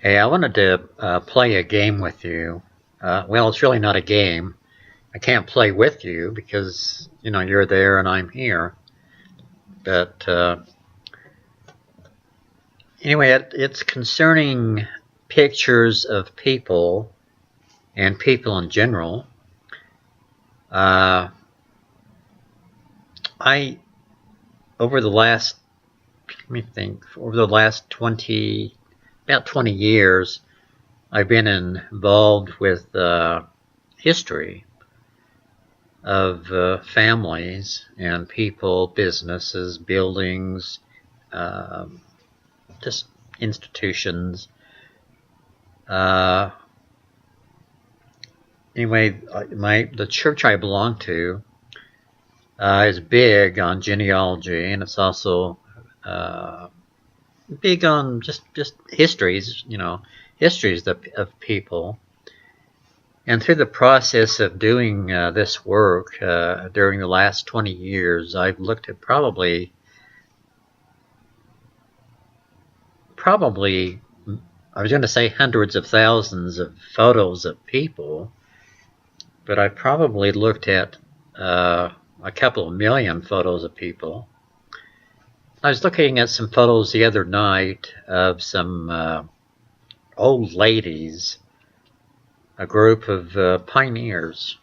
Hey, I wanted to play a game with you. Well, it's really not a game. I can't play with you because, you're there and I'm here. But anyway, it's concerning pictures of people and people in general. I, over the last, let me think, over the last about 20 years, I've been involved with history of families and people, businesses, buildings, um, just institutions. Uh, anyway, the church I belong to is big on genealogy, and it's also big on just histories, histories of people. And through the process of doing this work during the last 20 years, I've looked at probably, I was going to say hundreds of thousands of photos of people, but I probably looked at a couple of million photos of people. I was looking at some photos the other night of some old ladies, a group of pioneers.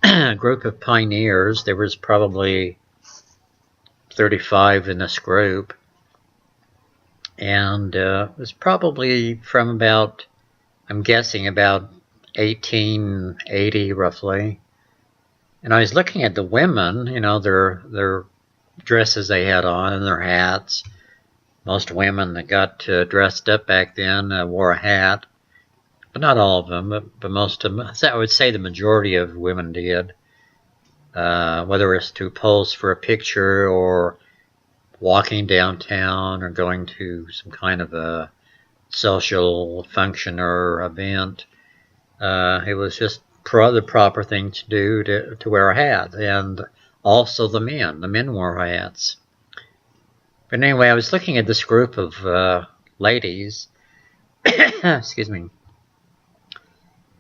A group of pioneers. There was probably 35 in this group, and it was probably from about, I'm guessing, about 1880 roughly. And I was looking at the women, their dresses they had on and their hats. Most women that got dressed up back then wore a hat, but not all of them, but most of them. I would say the majority of women did, whether it's to pose for a picture or walking downtown or going to some kind of a social function or event. It was just the proper thing to do to wear a hat. And also the men wore hats. But anyway, I was looking at this group of ladies, excuse me,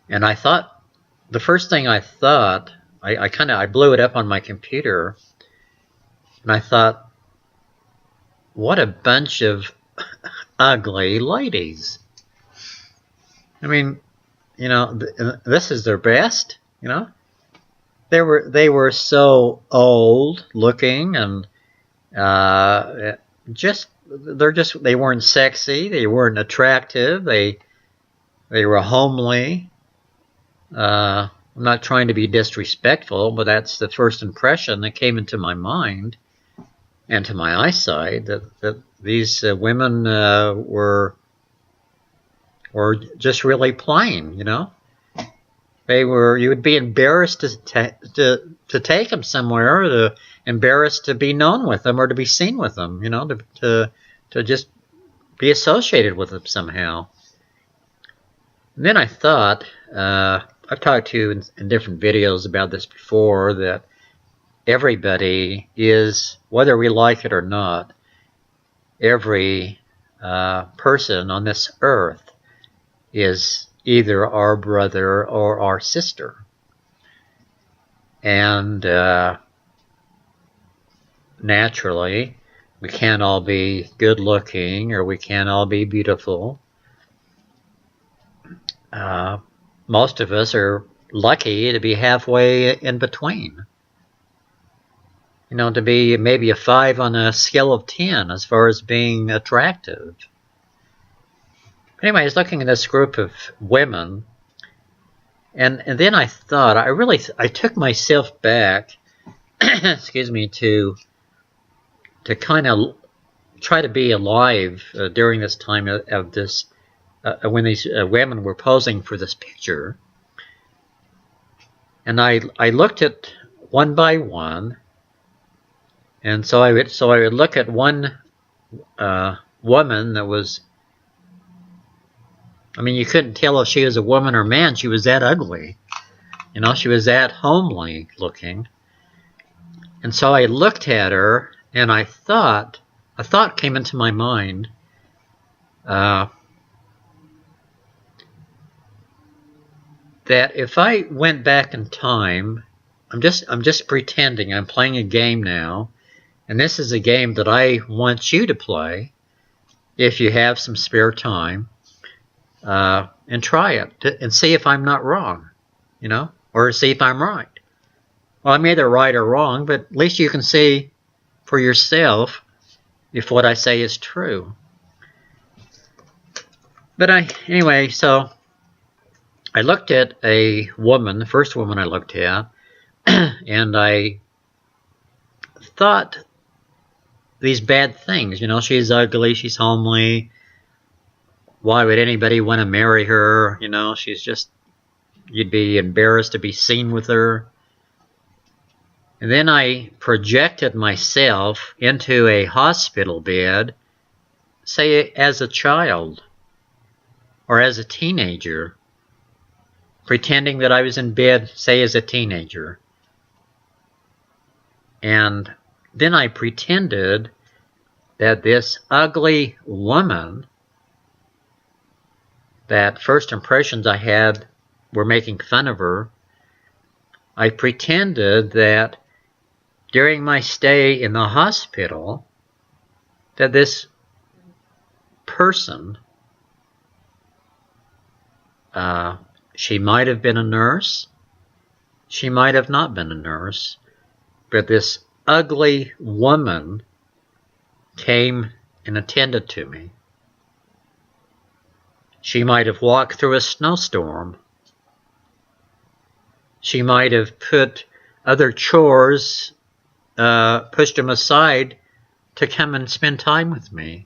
and I thought, the first thing I thought, I blew it up on my computer, and I thought, what a bunch of ugly ladies. I mean, this is their best, They were so old looking, and they weren't sexy, they weren't attractive, they were homely. I'm not trying to be disrespectful, but that's the first impression that came into my mind and to my eyesight, that these women were just really plain, They were. You would be embarrassed to take them somewhere, or embarrassed to be known with them or to be seen with them, to just be associated with them somehow. And then I thought, I've talked to you in different videos about this before, that everybody is, whether we like it or not, every person on this earth is either our brother or our sister. And naturally, we can't all be good looking, or we can't all be beautiful. Most of us are lucky to be halfway in between. To be maybe a 5 on a scale of 10 as far as being attractive. Anyway, I was looking at this group of women, and then I thought, I took myself back, excuse me, to kind of try to be alive during this time of this, when these women were posing for this picture. And I looked at one by one, and so I would look at one woman that was, you couldn't tell if she was a woman or man. She was that ugly. She was that homely looking. And so I looked at her, and a thought came into my mind. that if I went back in time, I'm just pretending I'm playing a game now, and this is a game that I want you to play if you have some spare time, and try it and see if I'm not wrong, or see if I'm right. Well, I'm either right or wrong, but at least you can see for yourself if what I say is true. But anyway, so I looked at a woman, the first woman I looked at, and I thought these bad things. She's ugly, she's homely. Why would anybody want to marry her? She's just, you'd be embarrassed to be seen with her. And then I projected myself into a hospital bed, say as a child or as a teenager, pretending that I was in bed, say as a teenager. And then I pretended that this ugly woman, that first impressions I had were making fun of her. I pretended that during my stay in the hospital, that this person, she might have been a nurse, she might have not been a nurse, but this ugly woman came and attended to me. She might have walked through a snowstorm. She might have put other chores, pushed them aside to come and spend time with me.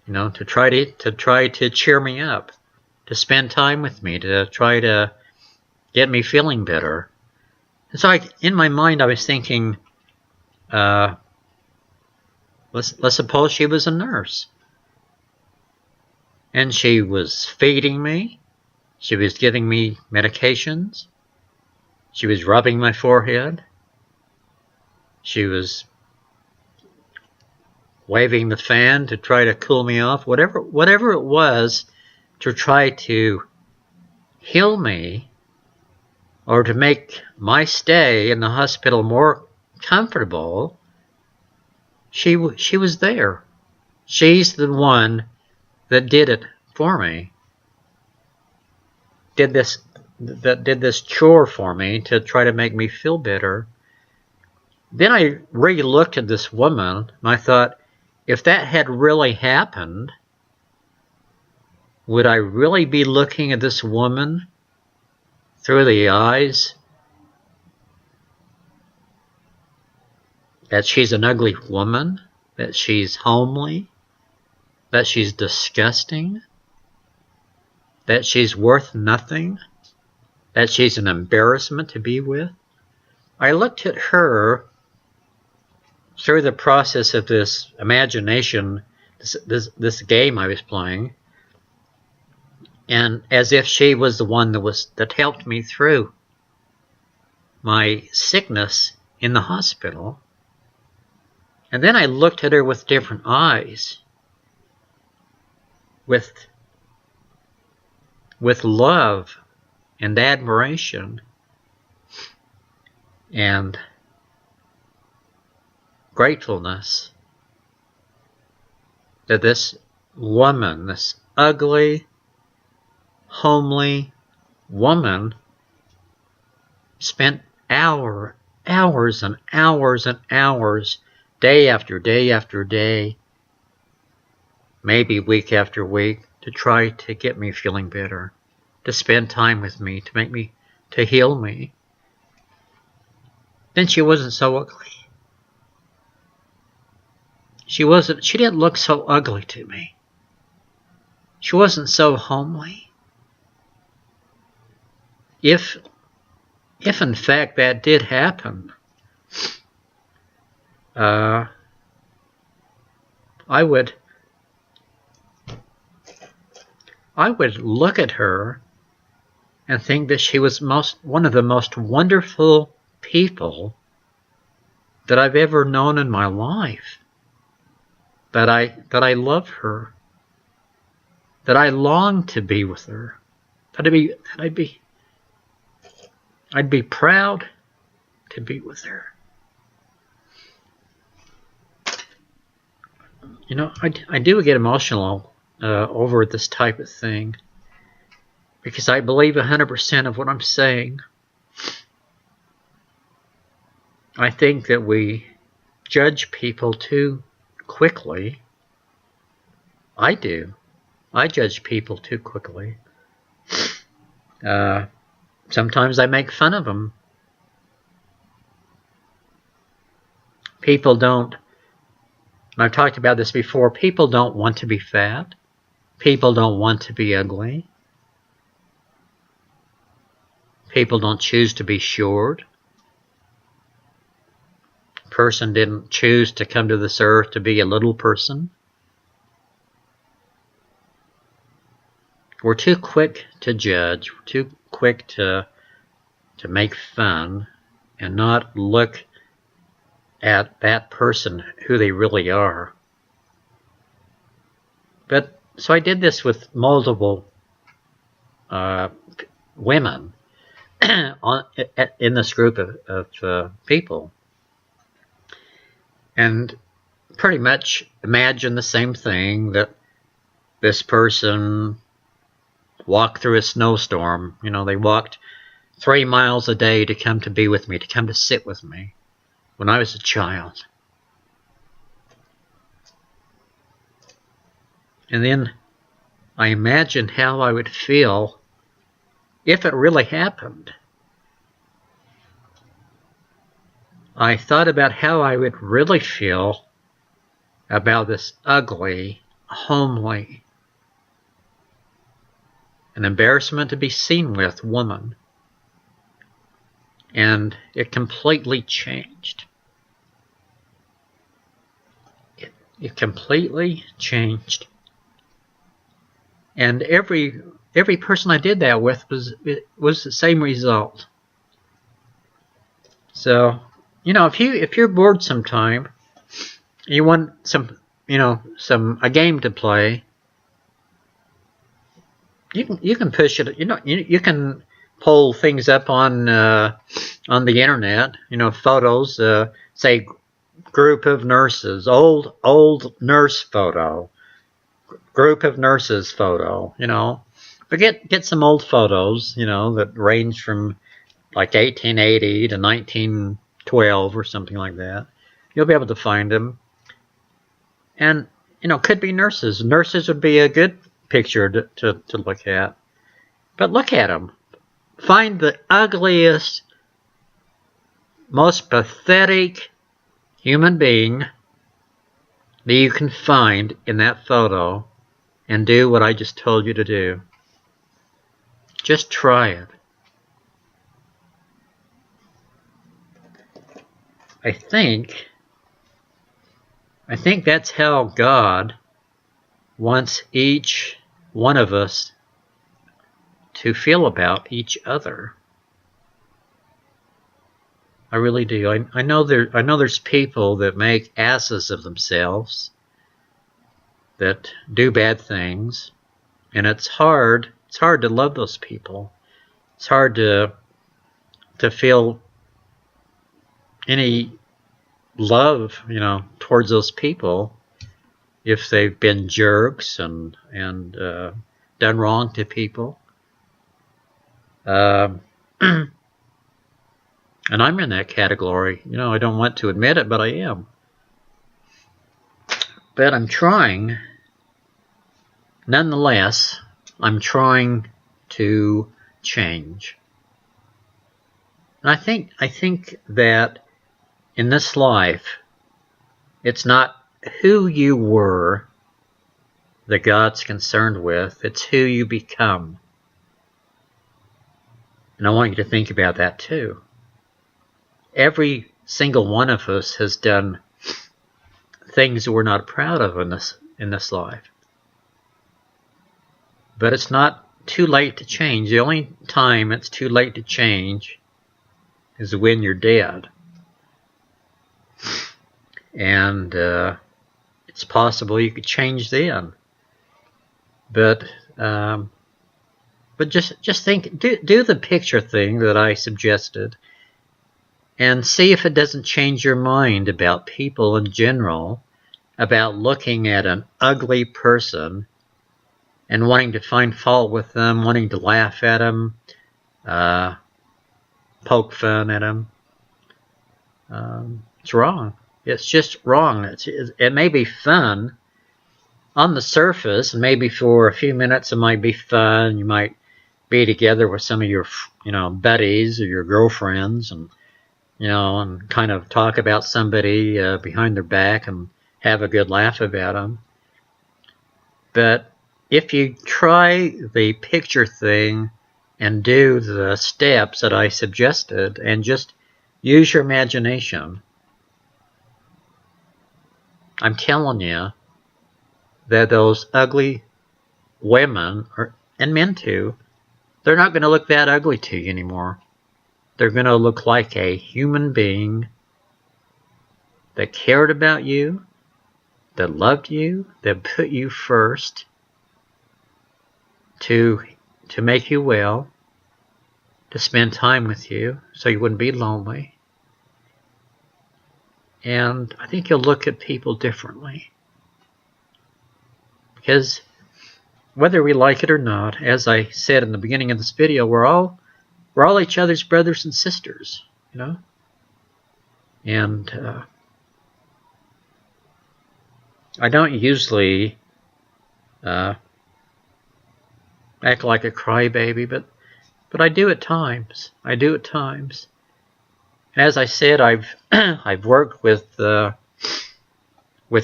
To try to cheer me up, to spend time with me, to try to get me feeling better. And so in my mind, I was thinking, let's suppose she was a nurse. And she was feeding me. She was giving me medications. She was rubbing my forehead. She was waving the fan to try to cool me off. Whatever it was to try to heal me or to make my stay in the hospital more comfortable, she was there. She's the one that did it for me. Did this chore for me to try to make me feel better. Then I re-looked at this woman and I thought, if that had really happened, would I really be looking at this woman through the eyes that she's an ugly woman, that she's homely, that she's disgusting, that she's worth nothing, that she's an embarrassment to be with? I looked at her through the process of this imagination, this game I was playing, and as if she was the one that helped me through my sickness in the hospital. And then I looked at her with different eyes, with love and admiration and gratefulness that this woman, this ugly, homely woman, spent hours and hours and hours, day after day after day, maybe week after week, to try to get me feeling better, to spend time with me, to heal me. Then she wasn't so ugly. She didn't look so ugly to me. She wasn't so homely. If in fact that did happen, I would look at her and think that she was one of the most wonderful people that I've ever known in my life. That I love her. That I long to be with her. That I'd be I'd be proud to be with her. You know, I do get emotional over this type of thing because I believe 100% of what I'm saying. I think that we judge people too quickly. I do. I judge people too quickly. Sometimes I make fun of them. People don't, and I've talked about this before, people don't want to be fat. People don't want to be ugly. People don't choose to be short. A person didn't choose to come to this earth to be a little person. We're too quick to judge. We're too quick to make fun and not look at that person, who they really are. But so I did this with multiple women in this group of people, and pretty much imagine the same thing, that this person walked through a snowstorm. You know, they walked 3 miles a day to come to be with me, to come to sit with me when I was a child. And then I imagined how I would feel if it really happened. I thought about how I would really feel about this ugly, homely, an embarrassment to be seen with woman. And it completely changed. It completely changed. And every person I did that with was the same result. So, you know, if you're bored sometime, you want a game to play, you can push it. You know, you can pull things up on the internet. You know, photos. Say, group of nurses, old nurse photo, group of nurses photo. You know, but get some old photos. You know, that range from like 1880 to 1912 or something like that. You'll be able to find them. And, you know, could be nurses. Nurses would be a good picture to look at. But look at them. Find the ugliest, most pathetic human being that you can find in that photo and do what I just told you to do. Just try it. I think that's how God wants each one of us to feel about each other. I really do. I know there's people that make asses of themselves, that do bad things, and it's hard to love those people. It's hard to feel any love, you know, towards those people if they've been jerks and done wrong to people. And I'm in that category. You know, I don't want to admit it, but I am. But I'm trying. Nonetheless, I'm trying to change. And I think that in this life, it's not who you were that God's concerned with, it's who you become. And I want you to think about that too. Every single one of us has done things we're not proud of in this life. But it's not too late to change. The only time it's too late to change is when you're dead. And it's possible you could change then. But But just think, do the picture thing that I suggested, and see if it doesn't change your mind about people in general, about looking at an ugly person and wanting to find fault with them, wanting to laugh at them, poke fun at them. It's wrong. It's just wrong. It may be fun on the surface, and maybe for a few minutes it might be fun. You might be together with some of your, buddies or your girlfriends, and and kind of talk about somebody behind their back and have a good laugh about them. But if you try the picture thing and do the steps that I suggested and just use your imagination, I'm telling you that those ugly women, and men too, they're not going to look that ugly to you anymore. They're going to look like a human being that cared about you, that loved you, that put you first to make you well, to spend time with you so you wouldn't be lonely. And I think you'll look at people differently. Because whether we like it or not, as I said in the beginning of this video, we're all each other's brothers and sisters, And I don't usually act like a crybaby, but I do at times. As I said, I've worked with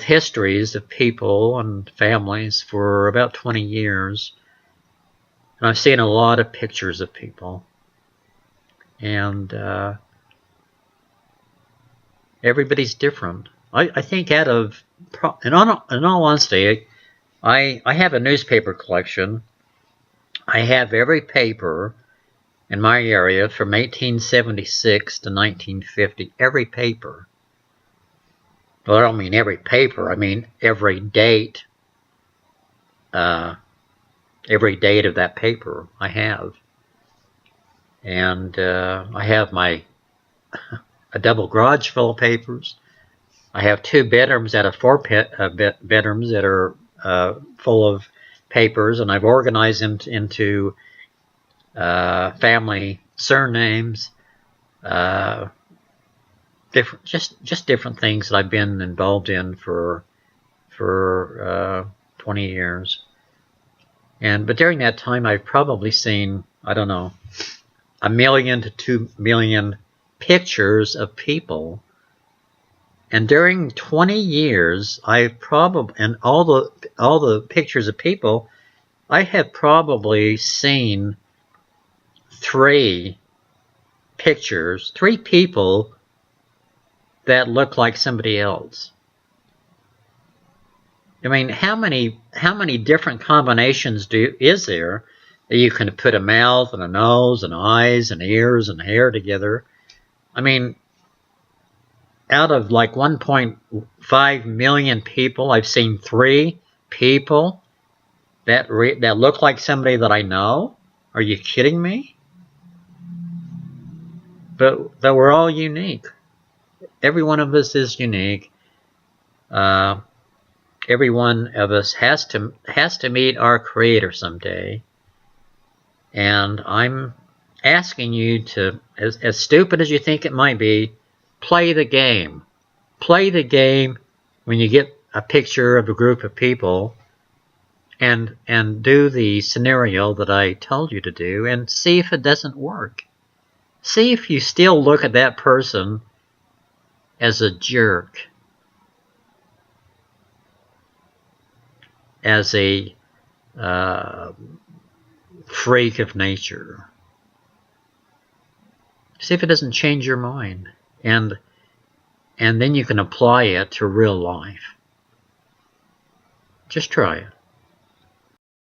histories of people and families for about 20 years, and I've seen a lot of pictures of people. And everybody's different. I think in all honesty, I have a newspaper collection. I have every paper in my area from 1876 to 1950. Every paper. Well, I don't mean every paper. I mean every date. Every date of that paper I have. And I have a double garage full of papers. I have 2 bedrooms out of 4 bedrooms that are full of papers, and I've organized them into family surnames, different things that I've been involved in for 20 years. But during that time, I've probably seen, I don't know, 1 million to 2 million pictures of people. And during 20 years, and all the pictures of people, I have probably seen 3 people that look like somebody else. I mean, how many different combinations is there that you can put a mouth and a nose and eyes and ears and hair together? I mean, out of like 1.5 million people, I've seen 3 people that look like somebody that I know. Are you kidding me? But we're all unique. Every one of us is unique. Every one of us has to meet our Creator someday. And I'm asking you to, as stupid as you think it might be, play the game. Play the game when you get a picture of a group of people, and do the scenario that I told you to do, and see if it doesn't work. See if you still look at that person as a jerk, as a freak of nature. See if it doesn't change your mind, and then you can apply it to real life. Just try it.